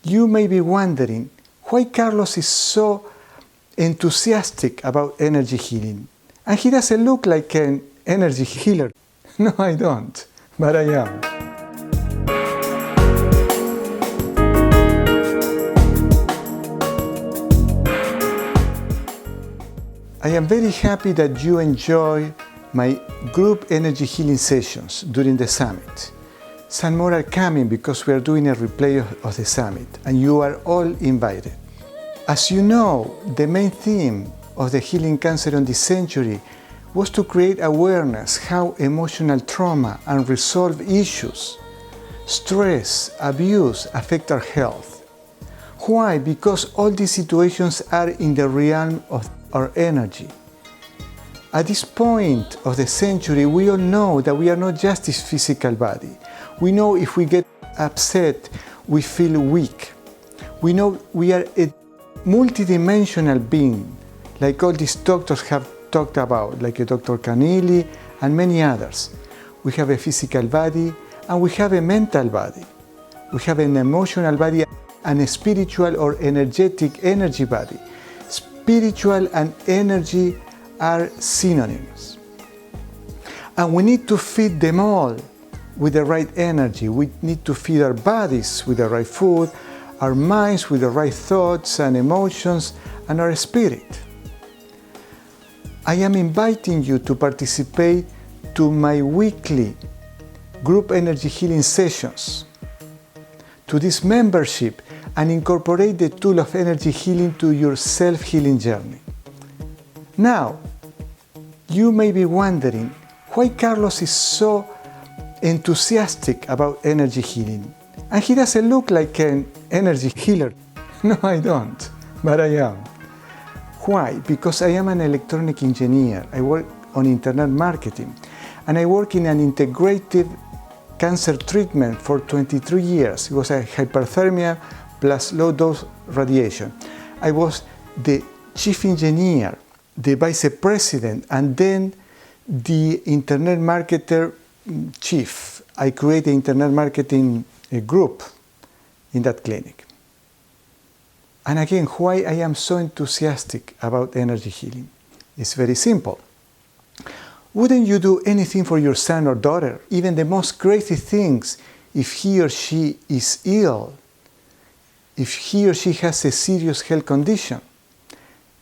You may be wondering why Carlos is so enthusiastic about energy healing. And he doesn't look like an energy healer. No, I don't, but I am. I am very happy that you enjoy my group energy healing sessions during the summit. Some more are coming because we are doing a replay of the summit, and you are all invited. As you know, the main theme of the Healing Cancer on this century was to create awareness how emotional trauma, unresolved issues, stress, abuse affect our health. Why? Because all these situations are in the realm of our energy. At this point of the century, we all know that we are not just this physical body. We know if we get upset, we feel weak. We know we are a multidimensional being, like all these doctors have talked about, like Dr. Canili and many others. We have a physical body and we have a mental body. We have an emotional body and a spiritual or energetic energy body. Spiritual and energy are synonyms. And we need to feed them all with the right energy. We need to feed our bodies with the right food, our minds with the right thoughts and emotions, and our spirit. I am inviting you to participate to my weekly group energy healing sessions, to this membership, and incorporate the tool of energy healing to your self-healing journey. Now, you may be wondering why Carlos is so enthusiastic about energy healing. And he doesn't look like an energy healer. No, I don't, but I am. Why? Because I am an electronic engineer. I work on internet marketing, and I work in an integrative cancer treatment for 23 years. It was a hyperthermia plus low-dose radiation. I was the chief engineer, the vice president, and then the internet marketer chief. I created the internet marketing group in that clinic. And again, why I am so enthusiastic about energy healing? It's very simple. Wouldn't you do anything for your son or daughter, even the most crazy things, if he or she is ill, if he or she has a serious health condition?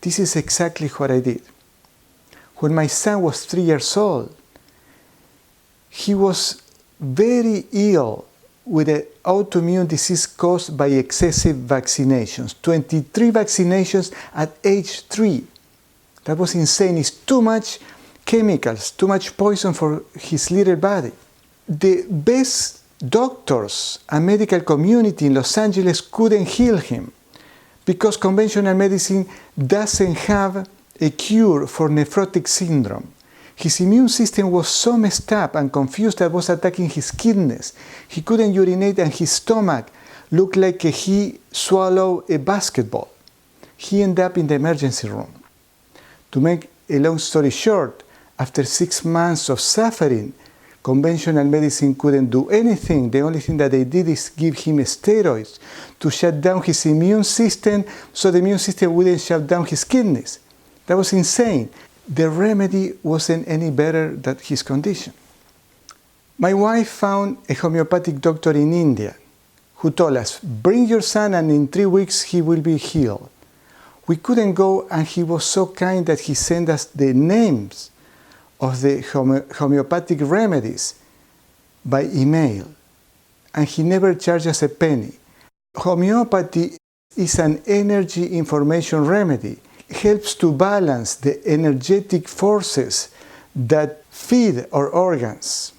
This is exactly what I did. When my son was 3 years old, he was very ill with an autoimmune disease caused by excessive vaccinations. 23 vaccinations at age 3. That was insane. It's too much chemicals, too much poison for his little body. The best doctors and medical community in Los Angeles couldn't heal him because conventional medicine doesn't have a cure for nephrotic syndrome. His immune system was so messed up and confused that it was attacking his kidneys. He couldn't urinate and his stomach looked like he swallowed a basketball. He ended up in the emergency room. To make a long story short, after 6 months of suffering, conventional medicine couldn't do anything. The only thing that they did is give him steroids to shut down his immune system so the immune system wouldn't shut down his kidneys. That was insane. The remedy wasn't any better than his condition. My wife found a homeopathic doctor in India who told us, bring your son and in 3 weeks he will be healed. We couldn't go, and he was so kind that he sent us the names of the homeopathic remedies by email, and he never charged us a penny. Homeopathy is an energy information remedy. It helps to balance the energetic forces that feed our organs.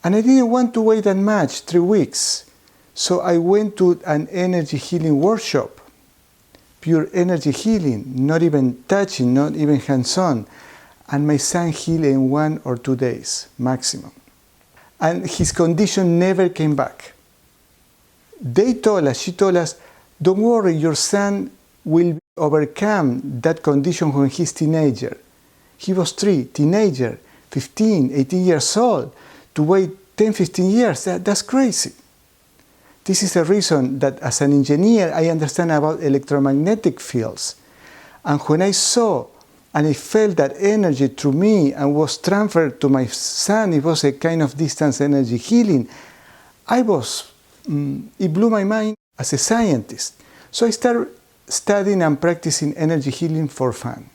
And I didn't want to wait that much, 3 weeks, so I went to an energy healing workshop. Pure energy healing, not even touching, not even hands-on. And my son healed in 1 or 2 days, maximum. And his condition never came back. She told us, don't worry, your son will overcome that condition when he's teenager. He was 3, teenager, 15, 18 years old. To wait 10, 15 years, that's crazy. This is the reason that as an engineer I understand about electromagnetic fields. And when I saw and I felt that energy through me and was transferred to my son, it was a kind of distance energy healing. It blew my mind as a scientist. So I started studying and practicing energy healing for fun.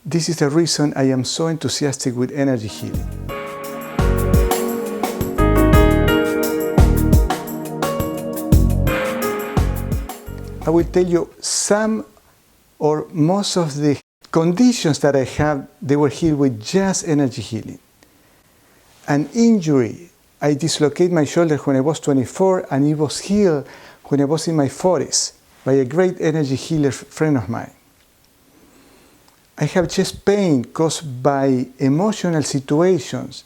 This is the reason I am so enthusiastic with energy healing. I will tell you some or most of the conditions that I have, they were healed with just energy healing. An injury, I dislocated my shoulder when I was 24 and it was healed when I was in my 40s by a great energy healer friend of mine. I have chest pain caused by emotional situations.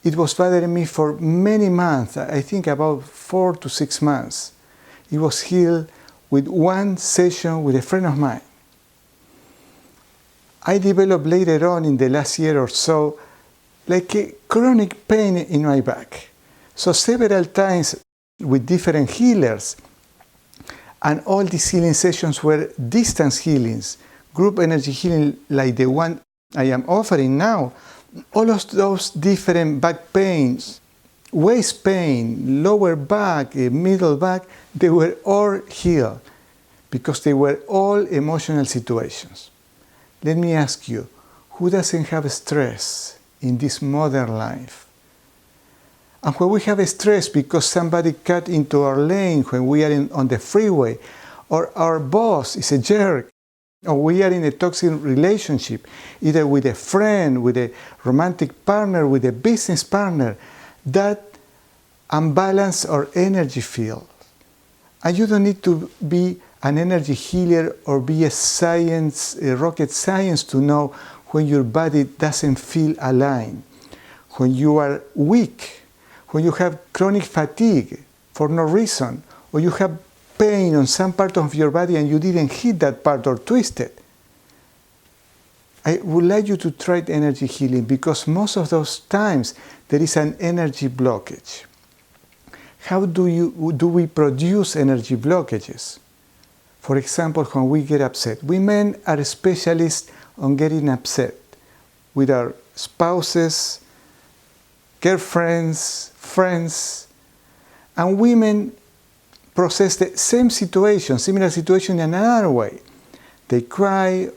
It was bothering me for many months, I think about 4 to 6 months. It was healed with one session with a friend of mine. I developed later on in the last year or so like a chronic pain in my back. So several times with different healers, and all these healing sessions were distance healings, group energy healing like the one I am offering now. All of those different back pains, waist pain, lower back, middle back, they were all healed because they were all emotional situations. Let me ask you, who doesn't have stress in this modern life? And when we have stress because somebody cut into our lane when we are on the freeway, or our boss is a jerk, or we are in a toxic relationship, either with a friend, with a romantic partner, with a business partner, that unbalance our energy field. And you don't need to be an energy healer or be a rocket science to know when your body doesn't feel aligned, when you are weak, when you have chronic fatigue for no reason, or you have pain on some part of your body and you didn't hit that part or twist it. I would like you to try energy healing because most of those times there is an energy blockage. How do we produce energy blockages? For example, when we get upset. We men are specialists on getting upset with our spouses, girlfriends, friends, and women process the same situation, similar situation in another way. They cry,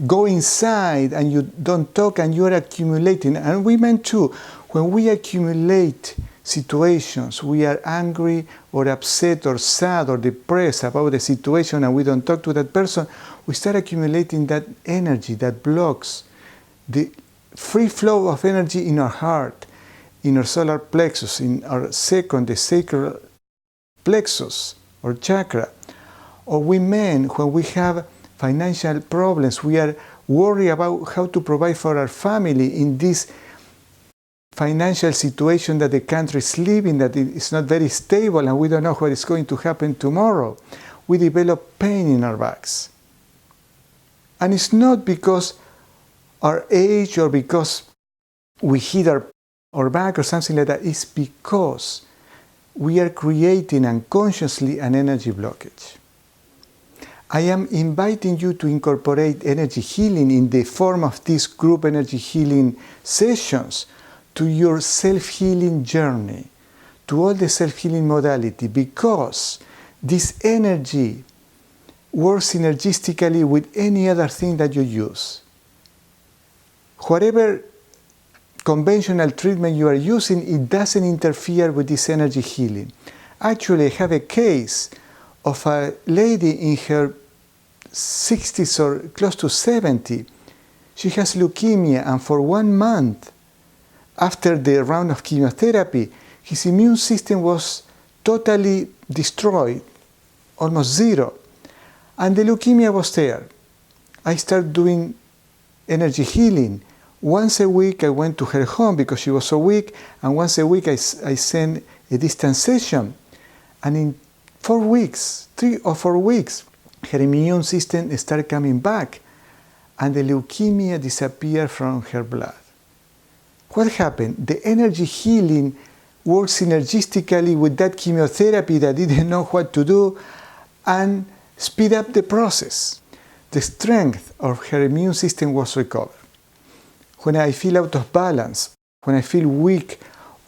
go inside, and you don't talk, and you are accumulating. And women too, when we accumulate situations, we are angry or upset or sad or depressed about the situation and we don't talk to that person, we start accumulating that energy that blocks the free flow of energy in our heart, in our solar plexus, in our the sacral plexus or chakra. Or we men, when we have financial problems, we are worried about how to provide for our family in this financial situation that the country is living, that it's not very stable and we don't know what is going to happen tomorrow. We develop pain in our backs. And it's not because our age or because we hit our back or something like that. It's because we are creating unconsciously an energy blockage. I am inviting you to incorporate energy healing in the form of these group energy healing sessions to your self-healing journey, to all the self-healing modality, because this energy works synergistically with any other thing that you use. Whatever conventional treatment you are using, it doesn't interfere with this energy healing. Actually, I have a case of a lady in her 60s or close to 70. She has leukemia, and for 1 month after the round of chemotherapy, his immune system was totally destroyed, almost zero, and the leukemia was there. I started doing energy healing. Once a week I went to her home because she was so weak, and once a week I sent a distance session. And in 4 weeks, 3 or 4 weeks, her immune system started coming back and the leukemia disappeared from her blood. What happened? The energy healing work synergistically with that chemotherapy that didn't know what to do and speed up the process. The strength of her immune system was recovered. When I feel out of balance, when I feel weak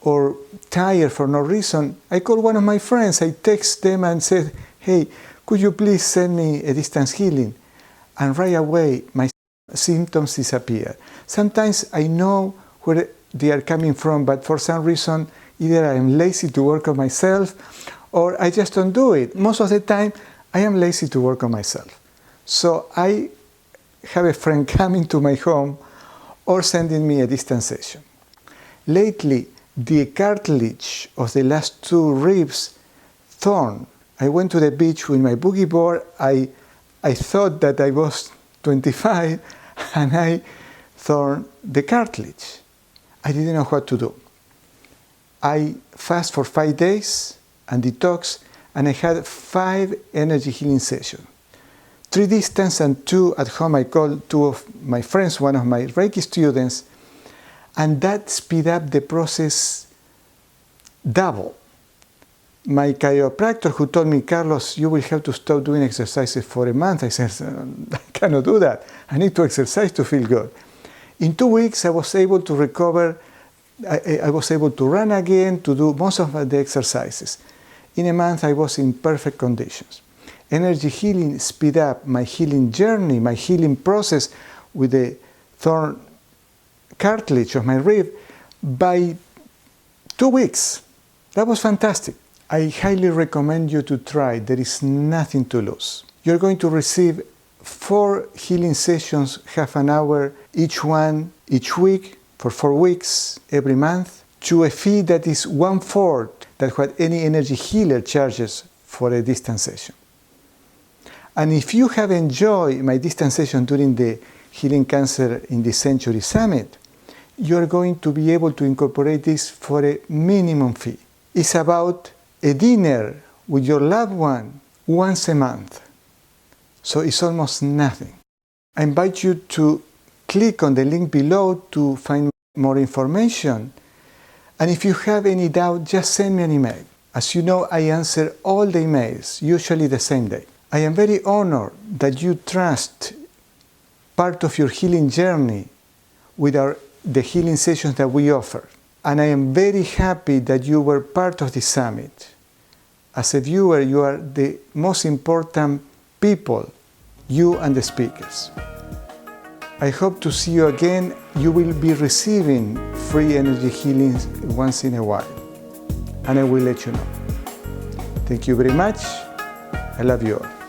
or tired for no reason, I call one of my friends, I text them and say, hey, could you please send me a distance healing? And right away, my symptoms disappear. Sometimes I know where they are coming from, but for some reason, either I am lazy to work on myself or I just don't do it. Most of the time, I am lazy to work on myself. So I have a friend coming to my home or sending me a distance session. Lately, the cartilage of the last two ribs torn. I went to the beach with my boogie board. I thought that I was 25 and I torn the cartilage. I didn't know what to do. I fast for 5 days and detox, and I had 5 energy healing sessions. 3 distance and 2 at home. I called 2 of my friends, one of my Reiki students, and that speed up the process double. My chiropractor who told me, Carlos, you will have to stop doing exercises for a month. I said, I cannot do that. I need to exercise to feel good. In 2 weeks, I was able to recover. I was able to run again, to do most of the exercises. In a month, I was in perfect conditions. Energy healing speed up my healing journey, my healing process with the torn cartilage of my rib by 2 weeks. That was fantastic. I highly recommend you to try. There is nothing to lose. You're going to receive 4 healing sessions, half an hour each one, each week, for 4 weeks, every month, to a fee that is 1/4 that what any energy healer charges for a distance session. And if you have enjoyed my distance session during the Healing Cancer in this Century Summit, you're going to be able to incorporate this for a minimum fee. It's about a dinner with your loved one once a month. So it's almost nothing. I invite you to click on the link below to find more information. And if you have any doubt, just send me an email. As you know, I answer all the emails, usually the same day. I am very honored that you trust part of your healing journey with the healing sessions that we offer. And I am very happy that you were part of this summit. As a viewer, you are the most important people, you and the speakers. I hope to see you again. You will be receiving free energy healings once in a while, and I will let you know. Thank you very much. I love you all.